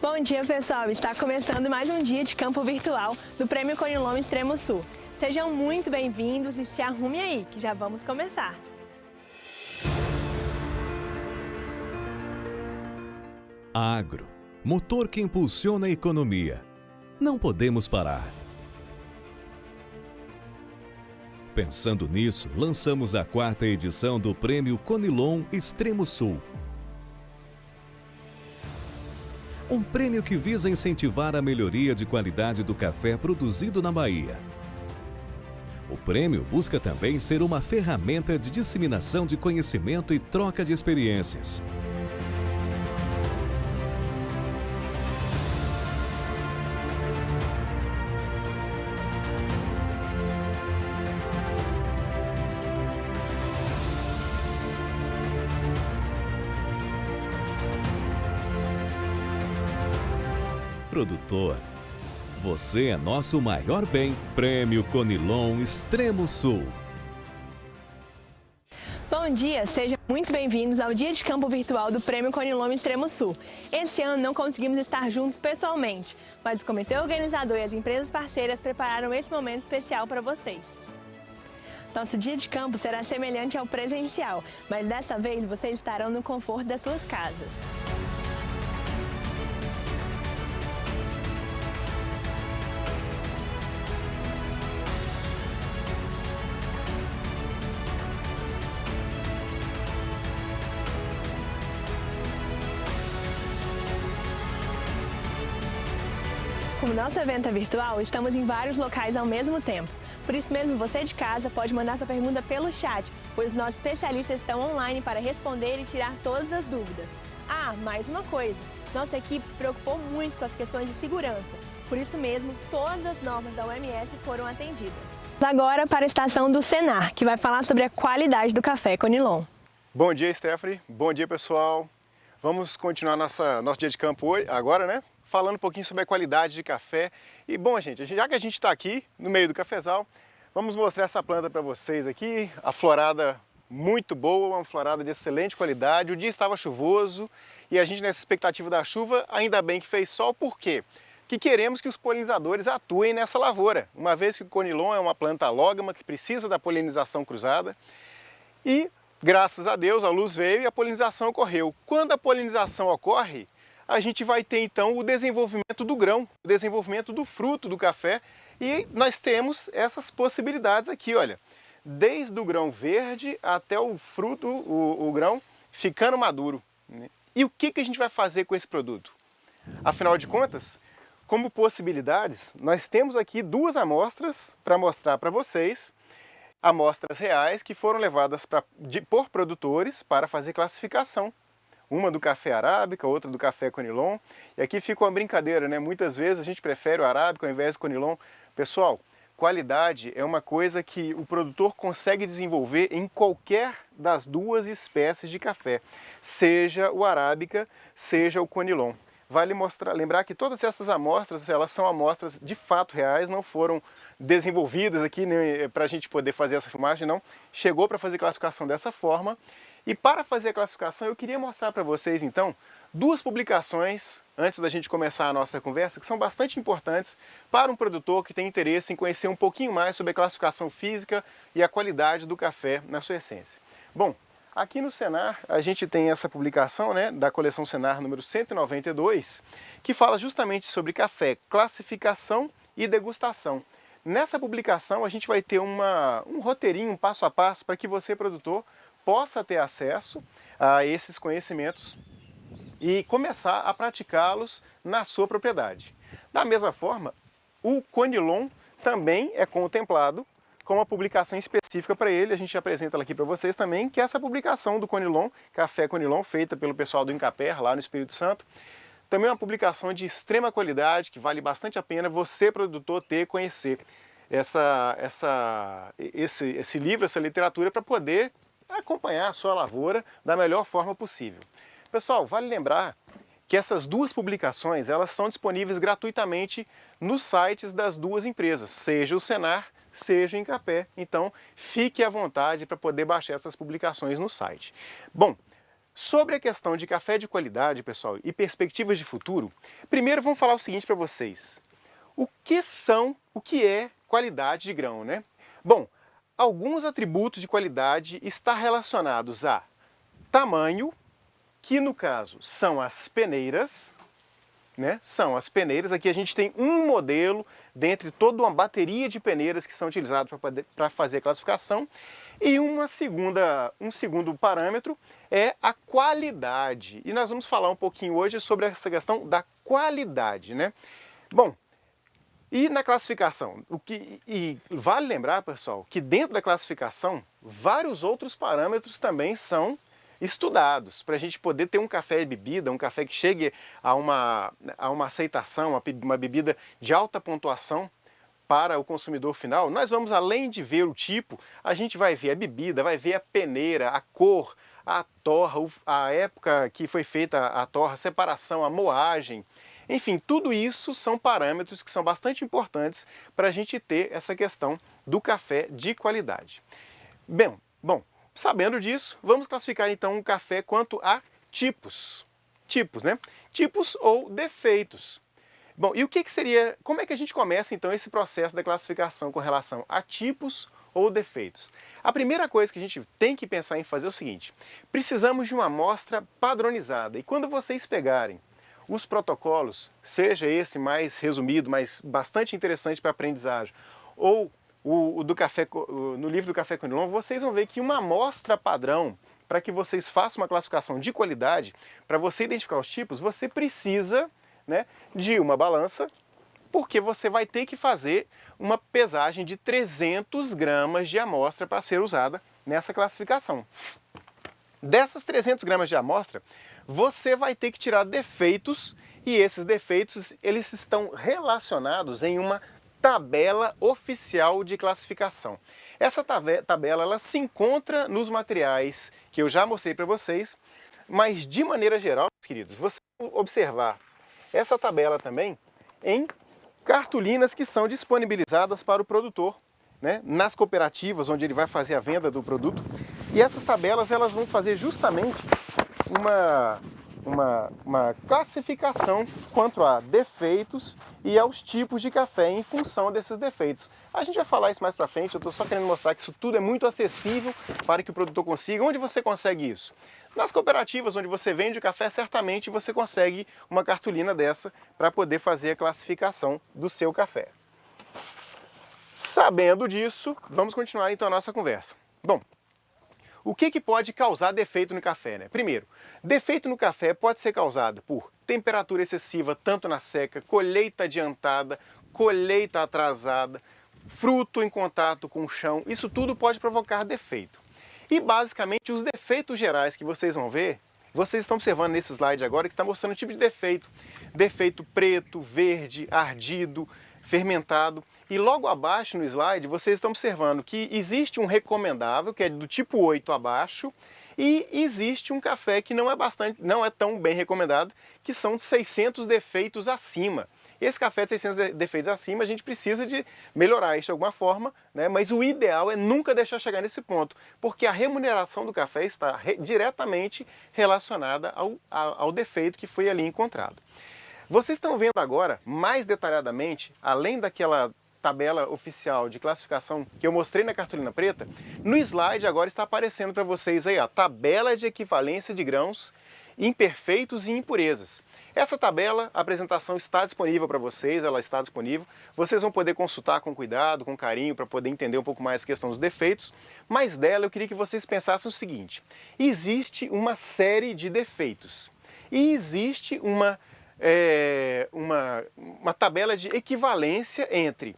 Bom dia, pessoal! Está começando mais um dia de campo virtual do Prêmio Conilon Extremo Sul. Sejam muito bem-vindos e se arrume aí, que já vamos começar. Agro, motor que impulsiona a economia. Não podemos parar. Pensando nisso, lançamos a 4ª edição do Prêmio Conilon Extremo Sul. Um prêmio que visa incentivar a melhoria de qualidade do café produzido na Bahia. O prêmio busca também ser uma ferramenta de disseminação de conhecimento e troca de experiências. Produtor, você é nosso maior bem. Prêmio Conilon Extremo Sul. Bom dia, sejam muito bem-vindos ao dia de campo virtual do Prêmio Conilon Extremo Sul. Esse ano não conseguimos estar juntos pessoalmente, mas o comitê organizador e as empresas parceiras prepararam esse momento especial para vocês. Nosso dia de campo será semelhante ao presencial, mas dessa vez vocês estarão no conforto das suas casas. Como nosso evento é virtual, estamos em vários locais ao mesmo tempo. Por isso mesmo, você de casa pode mandar sua pergunta pelo chat, pois nossos especialistas estão online para responder e tirar todas as dúvidas. Ah, mais uma coisa, nossa equipe se preocupou muito com as questões de segurança. Por isso mesmo, todas as normas da OMS foram atendidas. Agora para a estação do Senar, que vai falar sobre a qualidade do café Conilon. Bom dia, Stephanie. Bom dia, pessoal. Vamos continuar nosso dia de campo hoje, agora, né? Falando um pouquinho sobre a qualidade de café. E bom, gente, já que a gente está aqui no meio do cafezal, vamos mostrar essa planta para vocês aqui. A florada muito boa, uma florada de excelente qualidade. O dia estava chuvoso e a gente, nessa expectativa da chuva, ainda bem que fez sol. Por quê? Que queremos que os polinizadores atuem nessa lavoura, uma vez que o Conilon é uma planta alógama que precisa da polinização cruzada. E graças a Deus a luz veio e a polinização ocorreu. Quando a polinização ocorre, a gente vai ter então o desenvolvimento do grão, o desenvolvimento do fruto do café, e nós temos essas possibilidades aqui, olha, desde o grão verde até o fruto, o grão ficando maduro, né? E o que a gente vai fazer com esse produto? Afinal de contas, como possibilidades, nós temos aqui 2 amostras para mostrar para vocês, amostras reais que foram levadas por produtores para fazer classificação. Uma do café arábica, outra do café Conilon. E aqui fica uma brincadeira, né? Muitas vezes a gente prefere o arábica ao invés do Conilon. Pessoal, qualidade é uma coisa que o produtor consegue desenvolver em qualquer das 2 espécies de café, seja o arábica, seja o Conilon. Vale lembrar que todas essas amostras, elas são amostras de fato reais, não foram desenvolvidas aqui, né, para a gente poder fazer essa filmagem, não. Chegou para fazer classificação dessa forma. E para fazer a classificação, eu queria mostrar para vocês, então, 2 publicações, antes da gente começar a nossa conversa, que são bastante importantes para um produtor que tem interesse em conhecer um pouquinho mais sobre a classificação física e a qualidade do café na sua essência. Bom, aqui no Senar, a gente tem essa publicação, né, da coleção Senar número 192, que fala justamente sobre café, classificação e degustação. Nessa publicação, a gente vai ter um roteirinho, um passo a passo, para que você, produtor, possa ter acesso a esses conhecimentos e começar a praticá-los na sua propriedade. Da mesma forma, o Conilon também é contemplado com uma publicação específica para ele. A gente apresenta ela aqui para vocês também, que é essa publicação do Conilon, Café Conilon, feita pelo pessoal do Incaper, lá no Espírito Santo. Também é uma publicação de extrema qualidade, que vale bastante a pena você, produtor, conhecer esse livro, essa literatura, para poder acompanhar a sua lavoura da melhor forma possível. Pessoal, vale lembrar que essas 2 publicações, elas são disponíveis gratuitamente nos sites das 2 empresas, seja o Senar, seja o Incapé. Então, fique à vontade para poder baixar essas publicações no site. Bom, Sobre a questão de café de qualidade, pessoal, e perspectivas de futuro, primeiro vamos falar o seguinte para vocês. O que é qualidade de grão, né? Bom, alguns atributos de qualidade estão relacionados a tamanho, que no caso são as peneiras, né? São as peneiras. Aqui a gente tem um modelo dentre toda uma bateria de peneiras que são utilizadas para fazer a classificação. E um segundo parâmetro é a qualidade. E nós vamos falar um pouquinho hoje sobre essa questão da qualidade, né? Bom, e na classificação, vale lembrar, pessoal, que dentro da classificação, vários outros parâmetros também são estudados para a gente poder ter um café de bebida, um café que chegue a uma aceitação, uma bebida de alta pontuação para o consumidor final. Nós vamos, além de ver o tipo, a gente vai ver a bebida, vai ver a peneira, a cor, a torra, a época que foi feita a torra, a separação, a moagem. Enfim, tudo isso são parâmetros que são bastante importantes para a gente ter essa questão do café de qualidade. Bom, sabendo disso, vamos classificar então o café quanto a tipos. Tipos, né? Tipos ou defeitos. Bom, e como é que a gente começa então esse processo da classificação com relação a tipos ou defeitos? A primeira coisa que a gente tem que pensar em fazer é o seguinte: precisamos de uma amostra padronizada. E quando vocês pegarem os protocolos, seja esse mais resumido, mas bastante interessante para aprendizagem, ou no livro do Café Conilon, vocês vão ver que uma amostra padrão, para que vocês façam uma classificação de qualidade, para você identificar os tipos, você precisa, né, de uma balança, porque você vai ter que fazer uma pesagem de 300 gramas de amostra para ser usada nessa classificação. Dessas 300 gramas de amostra, você vai ter que tirar defeitos, e esses defeitos eles estão relacionados em uma tabela oficial de classificação. Essa tabela ela se encontra nos materiais que eu já mostrei para vocês, mas de maneira geral, queridos, você vai observar essa tabela também em cartolinas que são disponibilizadas para o produtor, né, nas cooperativas onde ele vai fazer a venda do produto. E essas tabelas elas vão fazer justamente uma classificação quanto a defeitos e aos tipos de café em função desses defeitos. A gente vai falar isso mais para frente, eu estou só querendo mostrar que isso tudo é muito acessível para que o produtor consiga. Onde você consegue isso? Nas cooperativas onde você vende o café, certamente você consegue uma cartolina dessa para poder fazer a classificação do seu café. Sabendo disso, vamos continuar então a nossa conversa. Bom, o que pode causar defeito no café, né? Primeiro, defeito no café pode ser causado por temperatura excessiva, tanto na seca, colheita adiantada, colheita atrasada, fruto em contato com o chão. Isso tudo pode provocar defeito. E basicamente os defeitos gerais que vocês vão ver, vocês estão observando nesse slide agora que está mostrando o tipo de defeito. Defeito preto, verde, ardido, fermentado. E logo abaixo no slide vocês estão observando que existe um recomendável, que é do tipo 8 abaixo, e existe um café que não é tão bem recomendado, que são 600 defeitos acima. Esse café de 600 defeitos acima, a gente precisa de melhorar isso de alguma forma, né? Mas o ideal é nunca deixar chegar nesse ponto, porque a remuneração do café está diretamente relacionada ao defeito que foi ali encontrado. Vocês estão vendo agora, mais detalhadamente, além daquela tabela oficial de classificação que eu mostrei na cartolina preta, no slide agora está aparecendo para vocês aí a tabela de equivalência de grãos imperfeitos e impurezas. Essa tabela, a apresentação está disponível para vocês, ela está disponível. Vocês vão poder consultar com cuidado, com carinho, para poder entender um pouco mais a questão dos defeitos. Mas dela eu queria que vocês pensassem o seguinte: existe uma série de defeitos e existe uma tabela de equivalência entre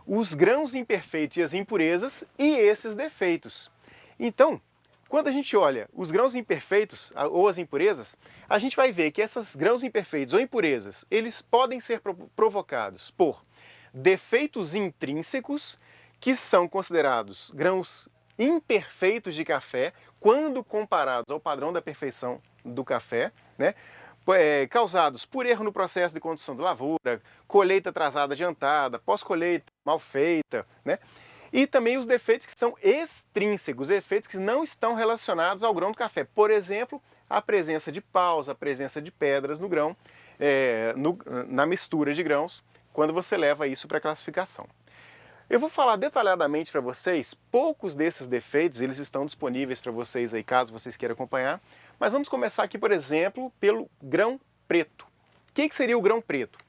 os grãos imperfeitos e as impurezas e esses defeitos. Então, quando a gente olha os grãos imperfeitos ou as impurezas, a gente vai ver que esses grãos imperfeitos ou impurezas, eles podem ser provocados por defeitos intrínsecos, que são considerados grãos imperfeitos de café, quando comparados ao padrão da perfeição do café, né? Causados por erro no processo de condução da lavoura, colheita atrasada adiantada, pós-colheita mal feita, né? E também os defeitos que são extrínsecos, efeitos que não estão relacionados ao grão do café. Por exemplo, a presença de paus, a presença de pedras no grão, na mistura de grãos, quando você leva isso para classificação. Eu vou falar detalhadamente para vocês, poucos desses defeitos, eles estão disponíveis para vocês aí, caso vocês queiram acompanhar. Mas vamos começar aqui, por exemplo, pelo grão preto. O que seria o grão preto?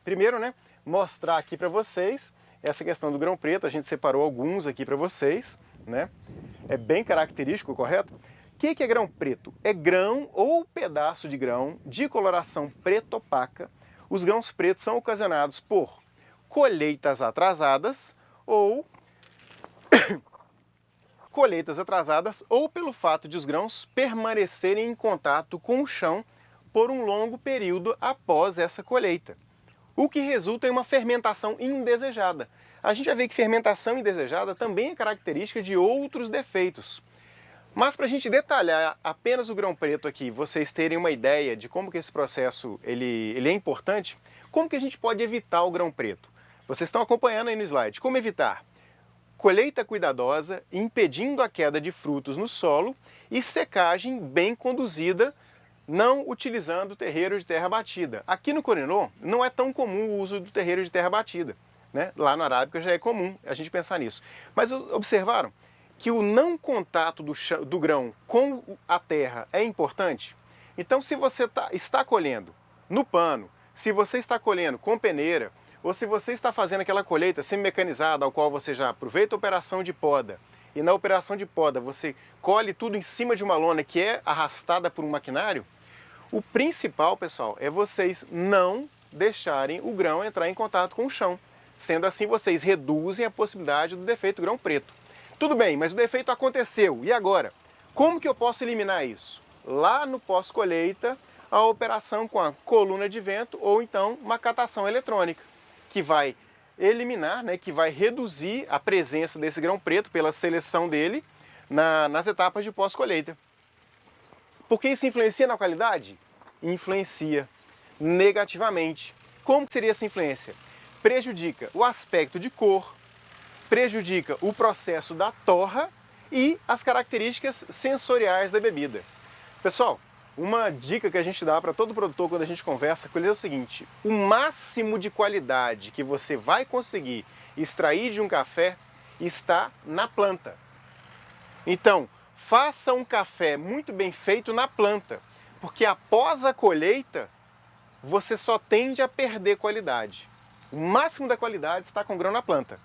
Primeiro, né, mostrar aqui para vocês essa questão do grão preto, a gente separou alguns aqui para vocês, né? É bem característico, correto? O que é grão preto? É grão ou pedaço de grão de coloração preta opaca. Os grãos pretos são ocasionados por colheitas atrasadas ou pelo fato de os grãos permanecerem em contato com o chão por um longo período após essa colheita, o que resulta em uma fermentação indesejada. A gente vai ver que fermentação indesejada também é característica de outros defeitos. Mas para a gente detalhar apenas o grão preto aqui, vocês terem uma ideia de como que esse processo ele é importante, como que a gente pode evitar o grão preto? Vocês estão acompanhando aí no slide. Como evitar? Colheita cuidadosa, impedindo a queda de frutos no solo e secagem bem conduzida, não utilizando terreiro de terra batida. Aqui no Corinô não é tão comum o uso do terreiro de terra batida, né? Lá na Arábica já é comum a gente pensar nisso. Mas observaram que o não contato do grão com a terra é importante? Então, se você está colhendo no pano, se você está colhendo com peneira, ou se você está fazendo aquela colheita semi-mecanizada, ao qual você já aproveita a operação de poda, e na operação de poda você colhe tudo em cima de uma lona que é arrastada por um maquinário, o principal, pessoal, é vocês não deixarem o grão entrar em contato com o chão. Sendo assim, vocês reduzem a possibilidade do defeito grão preto. Tudo bem, mas o defeito aconteceu. E agora? Como que eu posso eliminar isso? Lá no pós-colheita, a operação com a coluna de vento ou então uma catação eletrônica, que vai eliminar, né, que vai reduzir a presença desse grão preto pela seleção dele nas etapas de pós-colheita. Porque isso influencia na qualidade? Influencia negativamente. Como que seria essa influência? Prejudica o aspecto de cor, prejudica o processo da torra e as características sensoriais da bebida. Pessoal, uma dica que a gente dá para todo produtor quando a gente conversa com ele é o seguinte: o máximo de qualidade que você vai conseguir extrair de um café está na planta. Então, faça um café muito bem feito na planta, porque após a colheita, você só tende a perder qualidade. O máximo da qualidade está com o grão na planta.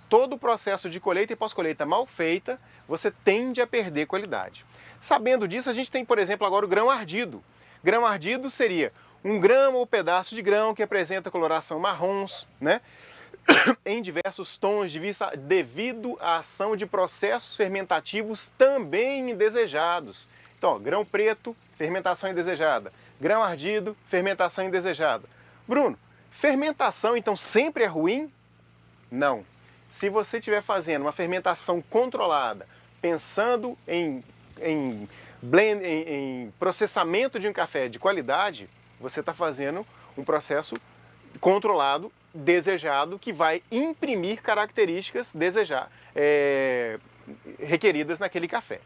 Todo o processo de colheita e pós-colheita mal feita, você tende a perder qualidade. Sabendo disso, a gente tem, por exemplo, agora o grão ardido. Grão ardido seria um grão ou pedaço de grão que apresenta coloração marrons, né? Em diversos tons de vista, devido à ação de processos fermentativos também indesejados. Então, ó, grão preto, fermentação indesejada. Grão ardido, fermentação indesejada. Bruno, fermentação então sempre é ruim? Não. Se você estiver fazendo uma fermentação controlada, pensando em processamento de um café de qualidade, você está fazendo um processo controlado, desejado, que vai imprimir características requeridas naquele café.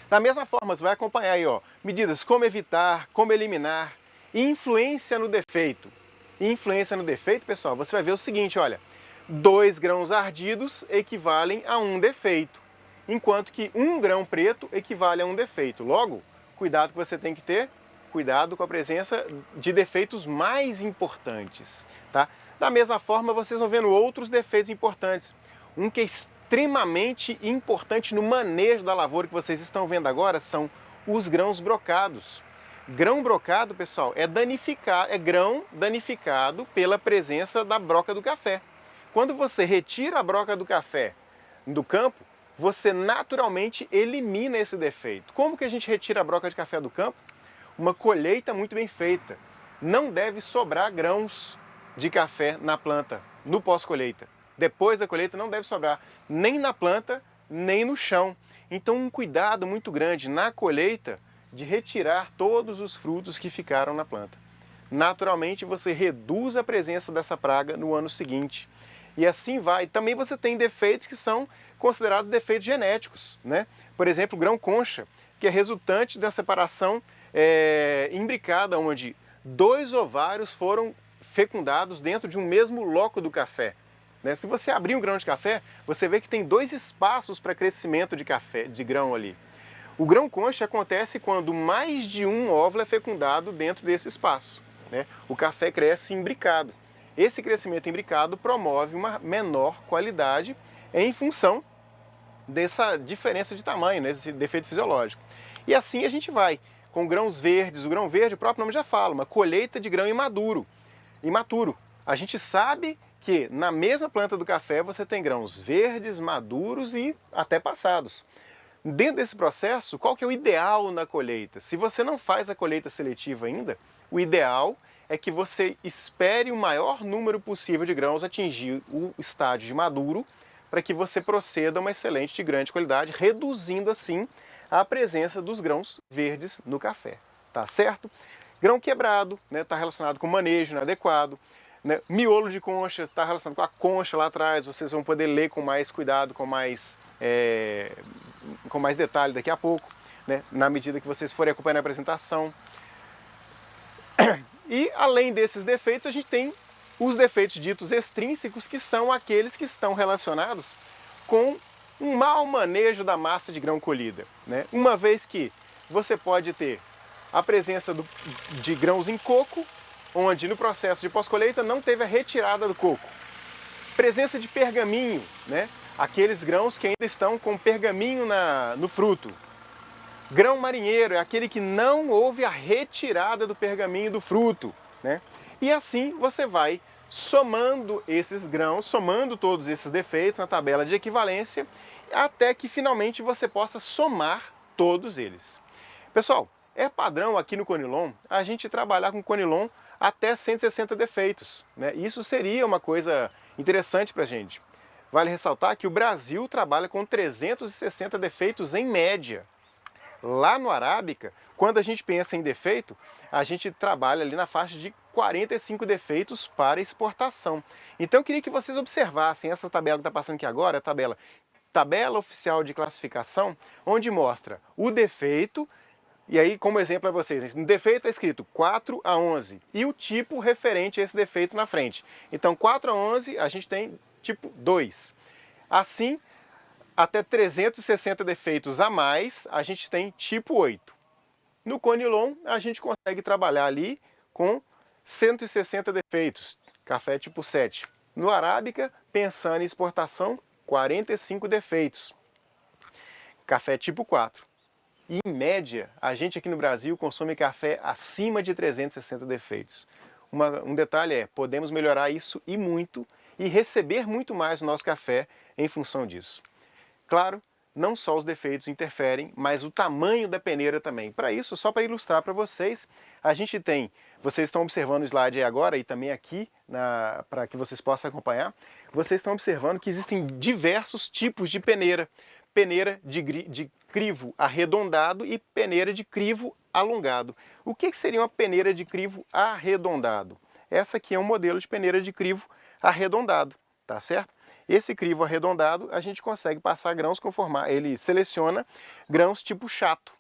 Da mesma forma, você vai acompanhar aí, ó, medidas como evitar, como eliminar, influência no defeito. Influência no defeito, pessoal, você vai ver o seguinte, olha, 2 grãos ardidos equivalem a 1 defeito, enquanto que 1 grão preto equivale a 1 defeito. Logo, cuidado que você tem que ter, cuidado com a presença de defeitos mais importantes, tá? Da mesma forma, vocês vão vendo outros defeitos importantes. Um que é extremamente importante no manejo da lavoura que vocês estão vendo agora são os grãos brocados. Grão brocado, pessoal, é grão danificado pela presença da broca do café. Quando você retira a broca do café do campo, você naturalmente elimina esse defeito. Como que a gente retira a broca de café do campo? Uma colheita muito bem feita. Não deve sobrar grãos de café na planta, no pós-colheita. Depois da colheita não deve sobrar nem na planta, nem no chão. Então um cuidado muito grande na colheita de retirar todos os frutos que ficaram na planta. Naturalmente você reduz a presença dessa praga no ano seguinte. e assim vai. Também você tem defeitos que são considerados defeitos genéticos, né? Por exemplo, o grão concha, que é resultante da separação imbricada, onde 2 ovários foram fecundados dentro de um mesmo loco do café. Né? Se você abrir um grão de café, você vê que tem 2 espaços para crescimento de café, de grão ali. O grão concha acontece quando mais de um óvulo é fecundado dentro desse espaço, né? O café cresce imbricado. Esse crescimento imbricado promove uma menor qualidade em função dessa diferença de tamanho, né? Esse defeito fisiológico. E assim a gente vai, com grãos verdes. O grão verde, o próprio nome já fala, uma colheita de grão imaturo. A gente sabe que na mesma planta do café você tem grãos verdes, maduros e até passados. Dentro desse processo, qual que é o ideal na colheita? Se você não faz a colheita seletiva ainda, o ideal é que você espere o maior número possível de grãos atingir o estágio de maduro, para que você proceda a uma excelente de grande qualidade, reduzindo assim a presença dos grãos verdes no café, tá certo? Grão quebrado, né, está relacionado com manejo inadequado, né? Miolo de concha está relacionado com a concha lá atrás, vocês vão poder ler com mais cuidado, com mais detalhe daqui a pouco, né, na medida que vocês forem acompanhando a apresentação. E além desses defeitos, a gente tem os defeitos ditos extrínsecos, que são aqueles que estão relacionados com um mau manejo da massa de grão colhida, né? Uma vez que você pode ter a presença de grãos em coco, onde no processo de pós-colheita não teve a retirada do coco. Presença de pergaminho, né? Aqueles grãos que ainda estão com pergaminho no fruto. Grão marinheiro é aquele que não houve a retirada do pergaminho do fruto, né? E assim você vai somando esses grãos, somando todos esses defeitos na tabela de equivalência, até que finalmente você possa somar todos eles. Pessoal, é padrão aqui no Conilon a gente trabalhar com Conilon até 160 defeitos, né? Isso seria uma coisa interessante para a gente. Vale ressaltar que o Brasil trabalha com 360 defeitos em média. Lá no Arábica, quando a gente pensa em defeito, a gente trabalha ali na faixa de 45 defeitos para exportação. Então eu queria que vocês observassem essa tabela que está passando aqui agora, a tabela oficial de classificação, onde mostra o defeito, e aí como exemplo para vocês, no defeito está escrito 4 a 11, e o tipo referente a esse defeito na frente. Então 4 a 11 a gente tem tipo 2. Assim, até 360 defeitos a mais, a gente tem tipo 8. No Conilon, a gente consegue trabalhar ali com 160 defeitos, café tipo 7. No Arábica, pensando em exportação, 45 defeitos, café tipo 4. E, em média, a gente aqui no Brasil consome café acima de 360 defeitos. Um detalhe é, podemos melhorar isso e muito, e receber muito mais no nosso café em função disso. Claro, não só os defeitos interferem, mas o tamanho da peneira também. Para isso, só para ilustrar para vocês, a gente tem, vocês estão observando o slide aí agora e também aqui, para que vocês possam acompanhar, vocês estão observando que existem diversos tipos de peneira. Peneira de crivo arredondado e peneira de crivo alongado. O que seria uma peneira de crivo arredondado? Essa aqui é um modelo de peneira de crivo arredondado, tá certo? Esse crivo arredondado a gente consegue passar grãos ele seleciona grãos tipo chato.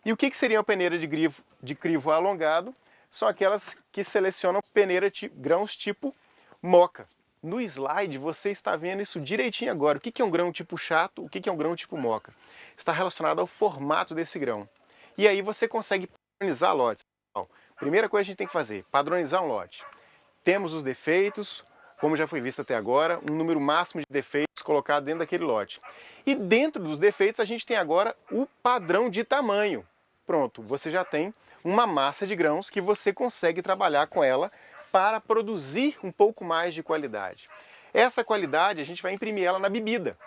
E o que seria uma peneira de crivo alongado? São aquelas que selecionam grãos tipo moca. No slide você está vendo isso direitinho agora. O que é um grão tipo chato, o que é um grão tipo moca? Está relacionado ao formato desse grão. E aí você consegue padronizar lotes. Primeira coisa que a gente tem que fazer, padronizar um lote. Temos os defeitos, como já foi visto até agora, um número máximo de defeitos colocado dentro daquele lote. E dentro dos defeitos a gente tem agora o padrão de tamanho. Pronto, você já tem uma massa de grãos que você consegue trabalhar com ela para produzir um pouco mais de qualidade. Essa qualidade a gente vai imprimir ela na bebida.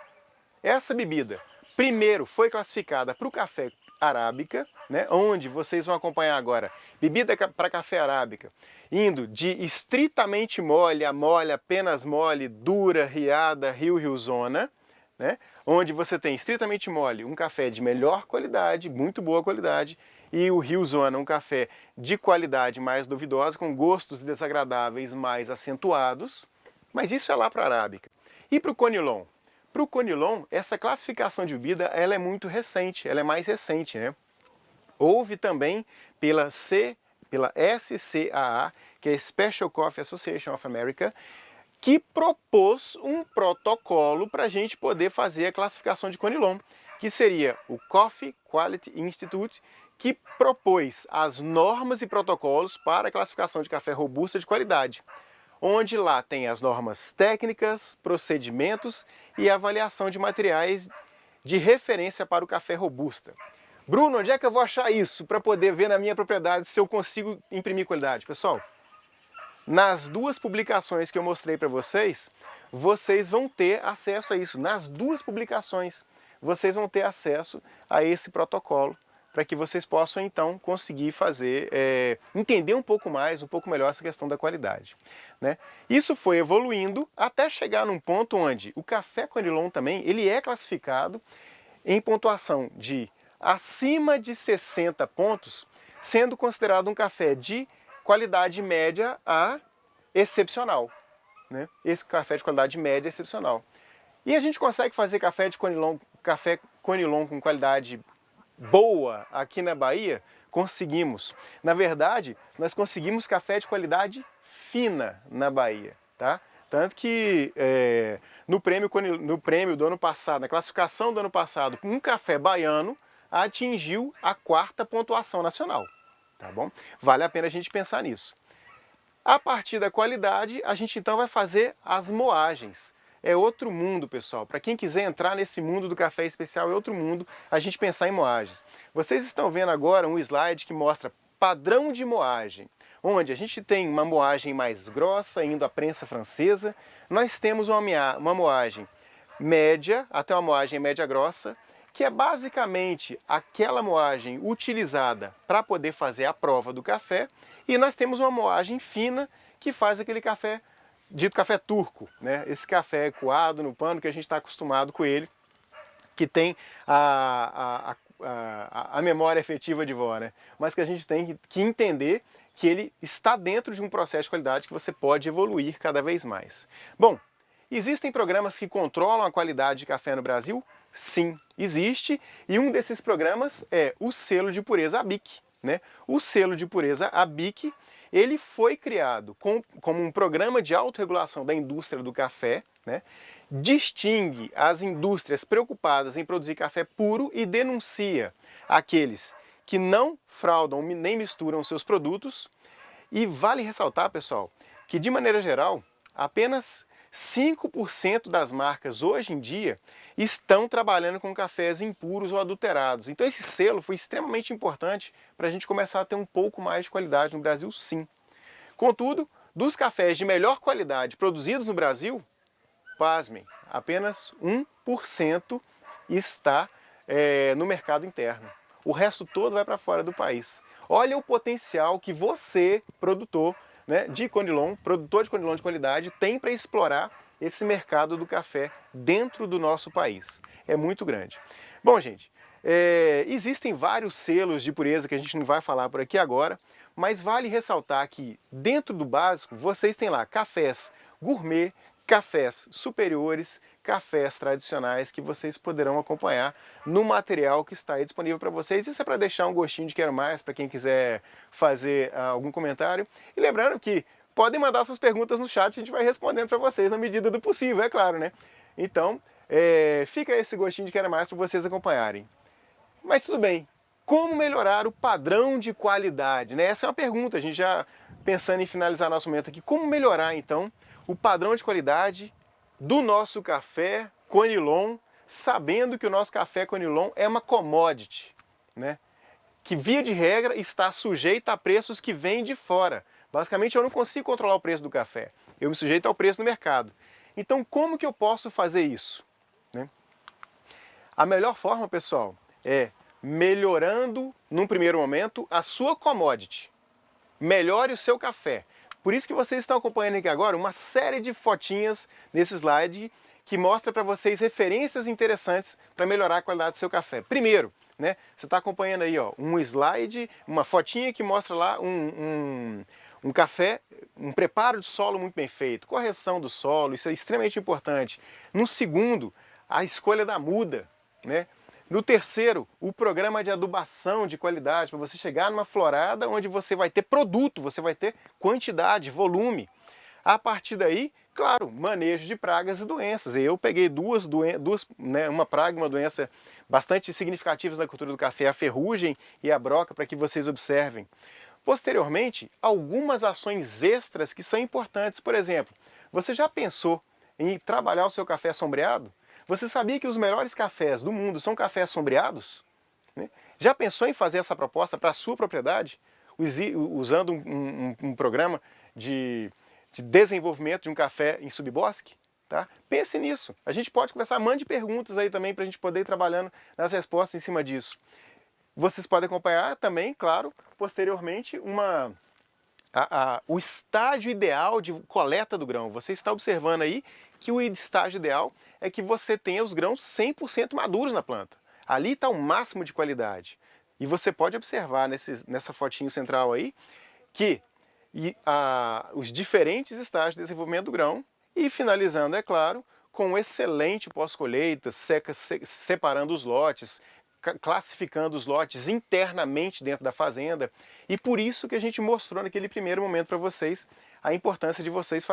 Essa bebida, primeiro, foi classificada para o café arábica, né, onde vocês vão acompanhar agora, bebida para café arábica, indo de estritamente mole a mole, apenas mole, dura, riada, riozona, né, onde você tem estritamente mole, um café de melhor qualidade, muito boa qualidade, e o riozona, um café de qualidade mais duvidosa, com gostos desagradáveis mais acentuados, mas isso é lá para a arábica. E para o Conilon? Para o Conilon, essa classificação de bebida ela é muito recente, ela é mais recente, né? Houve também pela SCAA, que é Special Coffee Association of America, que propôs um protocolo para a gente poder fazer a classificação de Conilon, que seria o Coffee Quality Institute, que propôs as normas e protocolos para a classificação de café robusta de qualidade, onde lá tem as normas técnicas, procedimentos e avaliação de materiais de referência para o café robusta. Bruno, onde é que eu vou achar isso para poder ver na minha propriedade se eu consigo imprimir qualidade? Pessoal, nas duas publicações que eu mostrei para vocês, vocês vão ter acesso a isso. Nas duas publicações, vocês vão ter acesso a esse protocolo para que vocês possam então conseguir fazer, entender um pouco melhor essa questão da qualidade, né? Isso foi evoluindo até chegar num ponto onde o café Conilon também ele é classificado em pontuação de acima de 60 pontos, sendo considerado um café de qualidade média a excepcional, né? Esse café de qualidade média é excepcional. E a gente consegue fazer café Conilon com qualidade boa aqui na Bahia? Conseguimos. Na verdade, nós conseguimos café de qualidade fina na Bahia, tá? Tanto que no prêmio do ano passado, na classificação do ano passado, um café baiano atingiu a 4ª pontuação nacional, tá bom? Vale a pena a gente pensar nisso. A partir da qualidade, a gente então vai fazer as moagens. É outro mundo, pessoal. Para quem quiser entrar nesse mundo do café especial, é outro mundo a gente pensar em moagens. Vocês estão vendo agora um slide que mostra padrão de moagem, onde a gente tem uma moagem mais grossa, indo à prensa francesa. Nós temos uma moagem média, até uma moagem média grossa, que é basicamente aquela moagem utilizada para poder fazer a prova do café, e nós temos uma moagem fina que faz aquele café, dito café turco, né? Esse café coado no pano que a gente está acostumado com ele, que tem a memória efetiva de vó, né? Mas que a gente tem que entender que ele está dentro de um processo de qualidade que você pode evoluir cada vez mais. Bom, existem programas que controlam a qualidade de café no Brasil? Sim, existe, e um desses programas é o selo de pureza ABIC, né? O selo de pureza ABIC, ele foi criado como um programa de autorregulação da indústria do café, né? Distingue as indústrias preocupadas em produzir café puro e denuncia aqueles que não fraudam nem misturam seus produtos. E vale ressaltar, pessoal, que de maneira geral, apenas 5% das marcas hoje em dia estão trabalhando com cafés impuros ou adulterados. Então esse selo foi extremamente importante para a gente começar a ter um pouco mais de qualidade no Brasil, sim. Contudo, dos cafés de melhor qualidade produzidos no Brasil, pasmem, apenas 1% está no mercado interno. O resto todo vai para fora do país. Olha o potencial que você, produtor, né, de Conilon, produtor de Conilon de qualidade, tem para explorar esse mercado do café dentro do nosso país. É muito grande. Bom, gente, existem vários selos de pureza que a gente não vai falar por aqui agora, mas vale ressaltar que dentro do básico vocês têm lá cafés gourmet, cafés superiores, cafés tradicionais que vocês poderão acompanhar no material que está aí disponível para vocês. Isso é para deixar um gostinho de quero mais para quem quiser fazer algum comentário. E lembrando que podem mandar suas perguntas no chat, a gente vai respondendo para vocês na medida do possível, é claro, né? Então, fica esse gostinho de quero mais para vocês acompanharem. Mas tudo bem, como melhorar o padrão de qualidade, né? Essa é uma pergunta, a gente já pensando em finalizar nosso momento aqui. Como melhorar, então, o padrão de qualidade do nosso café Conilon, sabendo que o nosso café Conilon é uma commodity, né? Que via de regra está sujeita a preços que vêm de fora. Basicamente eu não consigo controlar o preço do café, eu me sujeito ao preço no mercado. Então como que eu posso fazer isso, né? A melhor forma, pessoal, é melhorando, num primeiro momento, a sua commodity. Melhore o seu café. Por isso que vocês estão acompanhando aqui agora uma série de fotinhas nesse slide que mostra para vocês referências interessantes para melhorar a qualidade do seu café. Primeiro, né, você está acompanhando aí ó, um slide, uma fotinha que mostra lá Um café, um preparo de solo muito bem feito, correção do solo, isso é extremamente importante. No segundo, a escolha da muda, né? No terceiro, o programa de adubação de qualidade, para você chegar numa florada onde você vai ter produto, você vai ter quantidade, volume. A partir daí, claro, manejo de pragas e doenças. Eu peguei uma praga e uma doença bastante significativas na cultura do café, a ferrugem e a broca, para que vocês observem. Posteriormente, algumas ações extras que são importantes. Por exemplo, você já pensou em trabalhar o seu café sombreado? Você sabia que os melhores cafés do mundo são cafés sombreados? Já pensou em fazer essa proposta para a sua propriedade, usando um programa de desenvolvimento de um café em subbosque? Tá? Pense nisso. A gente pode conversar, mande perguntas aí também para a gente poder ir trabalhando nas respostas em cima disso. Vocês podem acompanhar também, claro, posteriormente, o estágio ideal de coleta do grão. Você está observando aí que o estágio ideal é que você tenha os grãos 100% maduros na planta. Ali está o máximo de qualidade. E você pode observar nessa fotinho central aí que os diferentes estágios de desenvolvimento do grão e finalizando, é claro, com um excelente pós-colheita, separando os lotes, classificando os lotes internamente dentro da fazenda, e por isso que a gente mostrou naquele primeiro momento para vocês a importância de vocês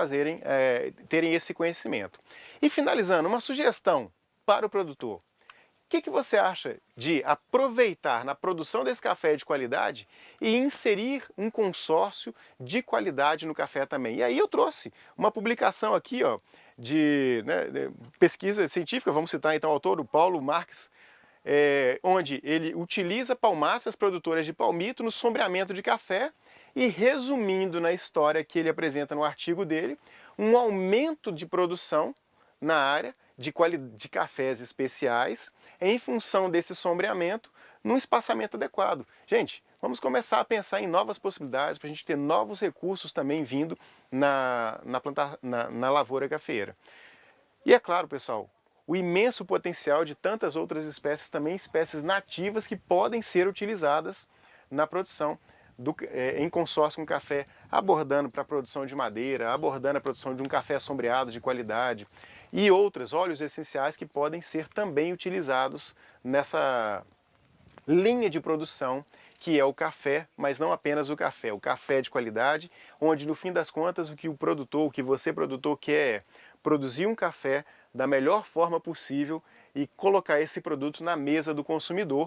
terem esse conhecimento. E finalizando, uma sugestão para o produtor. O que você acha de aproveitar na produção desse café de qualidade e inserir um consórcio de qualidade no café também? E aí eu trouxe uma publicação aqui, ó, de pesquisa científica, vamos citar então o autor, o Paulo Marques, onde ele utiliza palmáceas produtoras de palmito no sombreamento de café e, resumindo na história que ele apresenta no artigo dele, um aumento de produção na área de cafés especiais em função desse sombreamento num espaçamento adequado. Gente, vamos começar a pensar em novas possibilidades para a gente ter novos recursos também vindo na lavoura cafeeira. E é claro, pessoal, o imenso potencial de tantas outras espécies, também espécies nativas que podem ser utilizadas na produção em consórcio com o café, abordando para a produção de madeira, abordando a produção de um café sombreado de qualidade e outros óleos essenciais que podem ser também utilizados nessa linha de produção que é o café, mas não apenas o café de qualidade, onde no fim das contas o que você produtor quer é produzir um café da melhor forma possível e colocar esse produto na mesa do consumidor